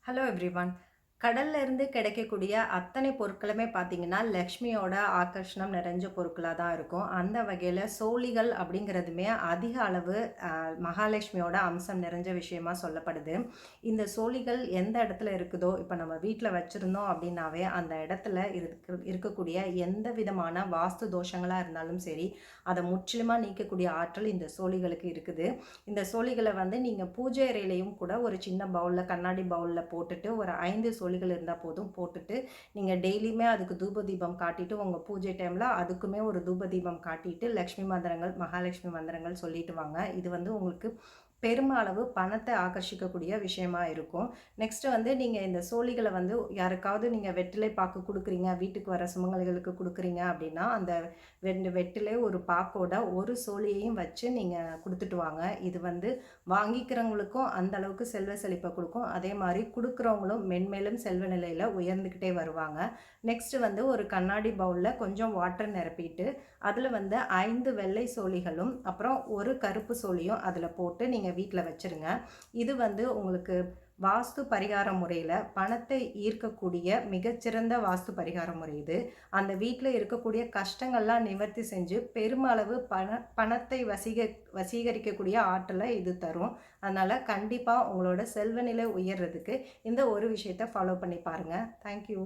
Hello everyone. கடல்ல இருந்து கிடைக்கக்கூடிய அத்தனை பொருட்களுமே பார்த்தீங்கன்னா, லக்ஷ்மியோட ஆகர்ஷணம் நிறைஞ்ச பொருட்களா தான் இருக்கும். அந்த வகையில சோழிகள் அப்படிங்கிறதுமே அதிக அளவு மகாலட்சுமியோட அம்சம் நிறைஞ்ச விஷயமா சொல்லப்படுது. இந்த சோழிகள் எந்த இடத்துல இருக்குதோ, இப்ப நம்ம வீட்ல வச்சிருந்தோம் அப்படின்னாவே, அந்த இடத்துல இருக்கக்கூடிய எந்த விதமான வாஸ்து தோஷங்களா இருந்தாலும் சரி, அத முற்றிலுமா நீக்கக்கூடிய ஆற்றல் இந்த சோழிகளுக்கு இருக்குது. இந்த சோழிகள வந்து நீங்க பூஜை அறையிலயும் கூட ஒரு சின்ன பவுல்ல, கண்ணாடி பவுல்ல போட்டுட்டு ஒரு 5 சோழிகள் இருந்தா போதும். போட்டுட்டு நீங்க டெய்லியுமே அதுக்கு தூப தீபம் காட்டிட்டு, உங்க பூஜை டைம்ல அதுக்குமே ஒரு தூப தீபம் காட்டிட்டு, லக்ஷ்மி மந்திரங்கள், மகாலட்சுமி மந்திரங்கள் சொல்லிட்டு வாங்க. இது வந்து உங்களுக்கு பெருமளவு பணத்த ஆகர்ஷிக்கக்கூடிய விஷயமா இருக்கும். நெக்ஸ்ட் வந்து நீங்க இந்த சோழிகள வந்து யாருக்காவது நீங்க வெற்றிலை பாக்கு குடுக்குறீங்க, வீட்டுக்கு வர சுமங்கலிகளுக்கு குடுக்குறீங்க அப்படின்னா, அந்த 2 வெற்றிலை, ஒரு பாக்கோட ஒரு சோழியையும் வச்சு நீங்க குடுத்துட்டு வாங்க. இது வந்து வாங்கிக்கிறவங்களுக்கும் அந்த அளவுக்கு செல்வ செழிப்ப குடுக்கும். அதே மாரி குடுக்குறவங்களும் மென்மேலும் செல்வ நிலையில உயர்ந்துகிட்டே வருவாங்க. நெக்ஸ்ட் வந்து ஒரு கண்ணாடி பவுல்ல கொஞ்சம் வாட்டர் நிரப்பிட்டு, அதுல வந்து 5 வெள்ளை சோழிகளும், அப்புறம் ஒரு கருப்பு சோழியும் அதுல போட்டு நீங்க வீட்ல வச்சுருங்க. இது வந்து உங்களுக்கு வாஸ்து பரிகார முறையில பணத்தை ஈர்க்கக்கூடிய மிகச்சிறந்த வாஸ்து பரிகார முறை இது. அந்த வீட்ல இருக்கக்கூடிய கஷ்டங்கள்லாம் நிவர்த்தி செஞ்சு, பெருமளவு பணத்தை வசீகரிக்கக்கூடிய ஆற்றல இது தரும். அதனால கண்டிப்பா உங்களோட செல்வ நிலை உயர்றதுக்கு இந்த ஒரு விஷயத்த ஃபாலோ பண்ணி பாருங்க. Thank you.